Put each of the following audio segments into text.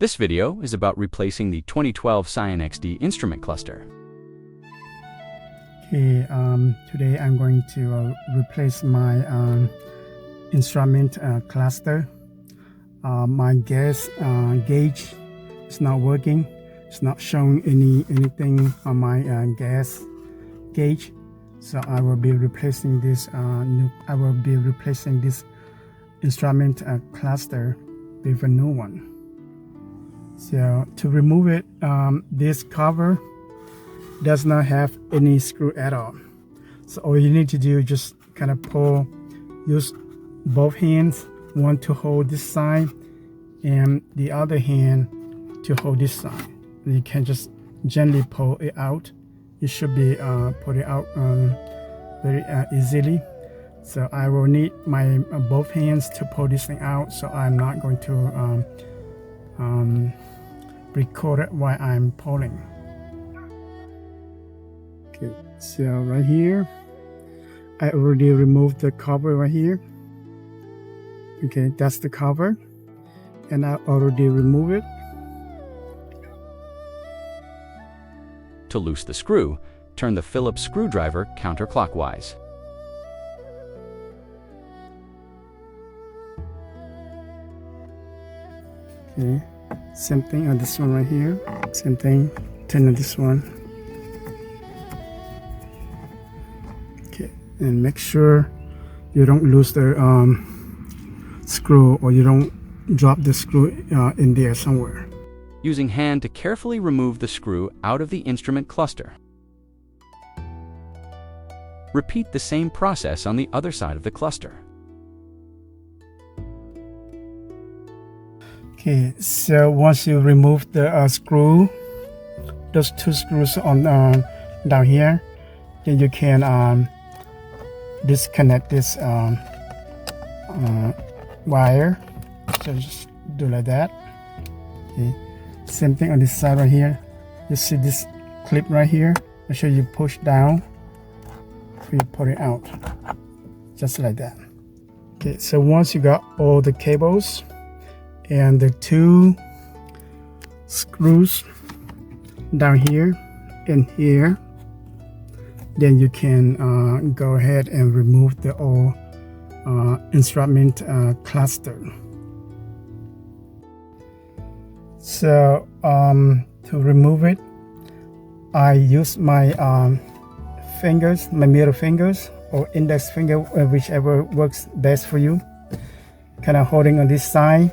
This video is about replacing the 2012 Scion XD instrument cluster. Okay, today I'm going to replace my instrument cluster. My gas gauge is not working. It's not showing anything on my gas gauge. So I will be replacing this instrument cluster with a new one. So to remove it, this cover does not have any screw at all. So all you need to do is just kind of use both hands, one to hold this side and the other hand to hold this side. And you can just gently pull it out. You should be pull it out very easily. So I will need my both hands to pull this thing out. So I'm not going to record it while I'm pulling. Okay, so right here, I already removed the cover right here. Okay, that's the cover, and I already removed it. To loose the screw, turn the Phillips screwdriver counterclockwise. Okay, same thing on this one right here. Same thing, turn on this one. Okay, and make sure you don't lose the screw, or you don't drop the screw in there somewhere. Using hand to carefully remove the screw out of the instrument cluster. Repeat the same process on the other side of the cluster. Okay, so once you remove the screw, those two screws on down here, then you can disconnect this wire. So just do like that. Okay. Same thing on this side right here. You see this clip right here? Make sure you push down. You pull it out, just like that. Okay, so once you got all the cables and the two screws down here and here, then you can go ahead and remove the old instrument cluster. So to remove it, I use my fingers, my middle fingers or index finger, whichever works best for you, kind of holding on this side,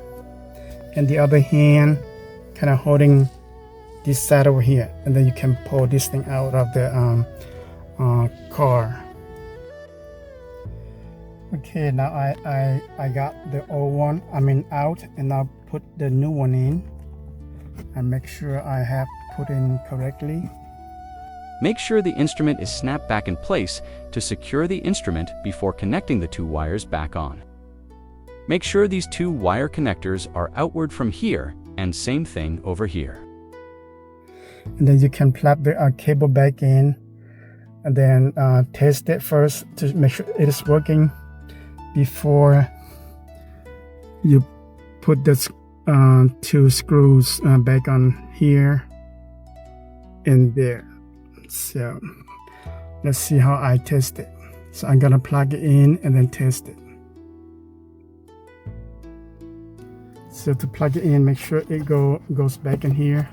and the other hand kind of holding this side over here, and then you can pull this thing out of the car. Okay, now I got the old one out, and I'll put the new one in and make sure I have put in correctly. Make sure the instrument is snapped back in place to secure the instrument before connecting the two wires back on. Make sure these two wire connectors are outward from here, and same thing over here. And then you can plug the cable back in, and then test it first to make sure it is working before you put the two screws back on here and there. So let's see how I test it. So I'm gonna plug it in and then test it. So to plug it in, make sure it goes back in here,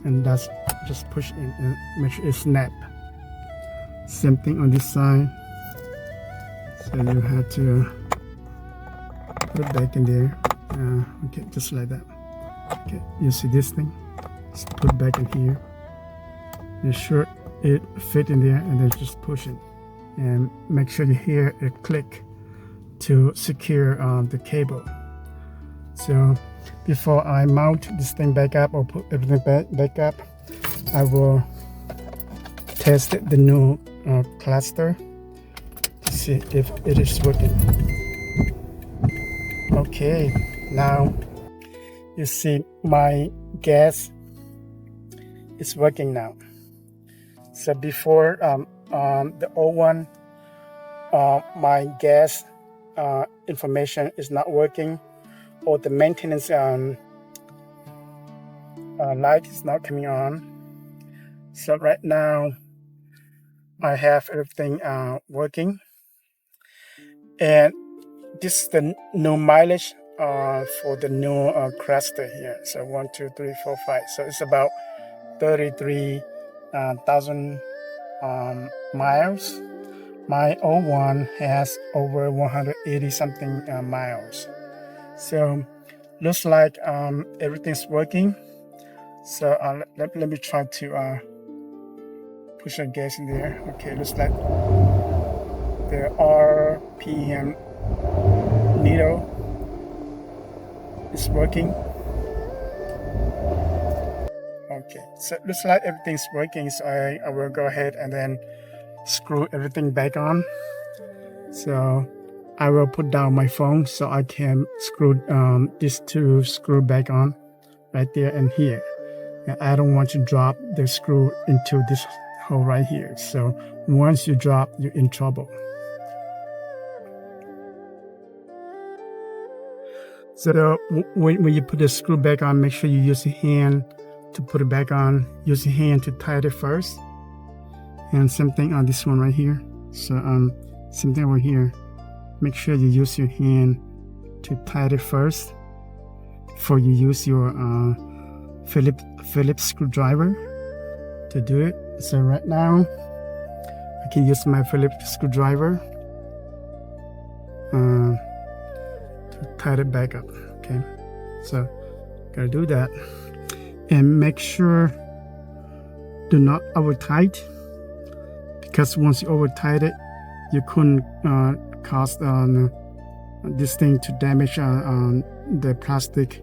and that's just push in and make sure it snap. Same thing on this side. So you have to put it back in there. Okay, just like that. Okay, you see this thing? Just put it back in here. Make sure it fit in there, and then just push it. And make sure you hear a click to secure the cable. So before I mount this thing back up or put everything back up, I will test the new cluster to see if it is working. Okay, now you see my gas is working now. So before the old one, my gas information is not working, or the maintenance light is not coming on. So right now I have everything working, and this is the new mileage for the new cluster here. So 1, 2, 3, 4, 5. So it's about 33,000 miles. My old one has over 180 something miles. So looks like everything's working. So let me try to push the gas in there. Okay, looks like the RPM needle is working. Okay, so it looks like everything's working. So I will go ahead and then screw everything back on. So I will put down my phone so I can screw these two screw back on right there and here. And I don't want to drop the screw into this hole right here. So once you drop, you're in trouble. So when you put the screw back on, make sure you use your hand to put it back on. Use your hand to tighten it first. And same thing on this one right here. So same thing over here. Make sure you use your hand to tighten it first before you use your Phillips screwdriver to do it. So right now I can use my Phillips screwdriver to tighten it back up. Okay, so gotta do that, and make sure do not over tight, because once you over tight it, you couldn't cause this thing to damage the plastic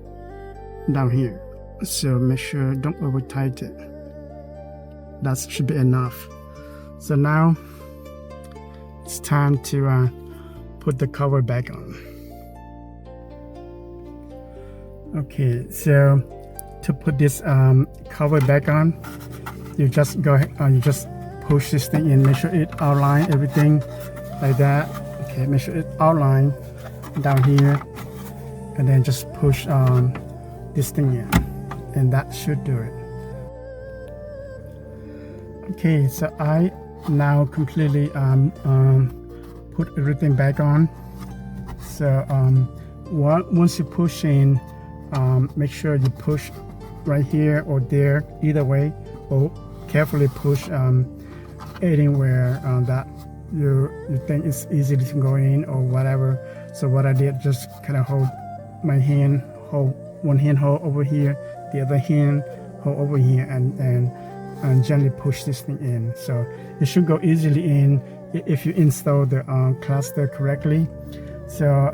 down here. So make sure don't over tight it. That should be enough. So now it's time to put the cover back on. Okay, so to put this cover back on, you just go ahead, you just push this thing in. Make sure it outline everything like that. Okay, make sure it outline down here, and then just push this thing in, and that should do it. Okay, so I now completely put everything back on. So once you push in, make sure you push right here or there, either way, or carefully push anywhere that you think it's easy to go in or whatever. So what I did, just kind of hold my hand, hold one hand hold over here, the other hand hold over here, and gently push this thing in. So it should go easily in if you install the cluster correctly. So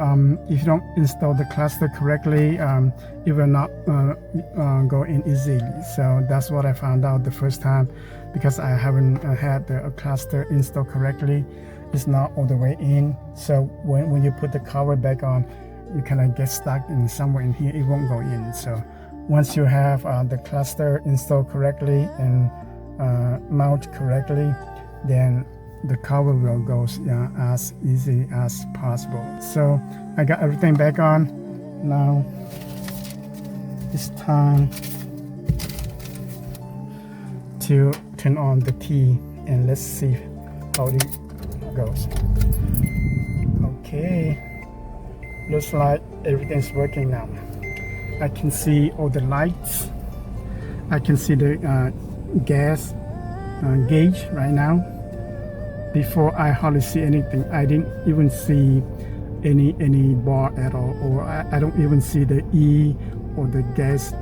if you don't install the cluster correctly, it will not go in easily. So that's what I found out the first time, because I haven't had the cluster installed correctly. It's not all the way in. So when you put the cover back on, you kind of get stuck in somewhere in here. It won't go in. So once you have the cluster installed correctly and mount correctly, then the cover will go as easy as possible. So I got everything back on. Now it's time to turn on the key, and let's see how it goes. Okay, looks like everything's working now. I can see all the lights. I can see the gas gauge right now. Before, I hardly see anything. I didn't even see any bar at all, or I don't even see the E or the gas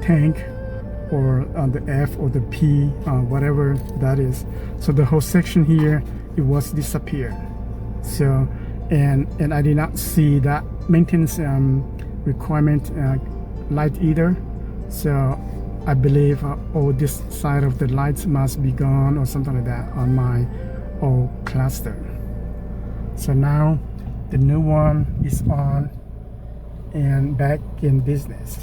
tank, or the F or the P, whatever that is. So the whole section here, it was disappeared. So and I did not see that maintenance requirement light either. So I believe all this side of the lights must be gone or something like that on my old cluster. So now the new one is on and back in business.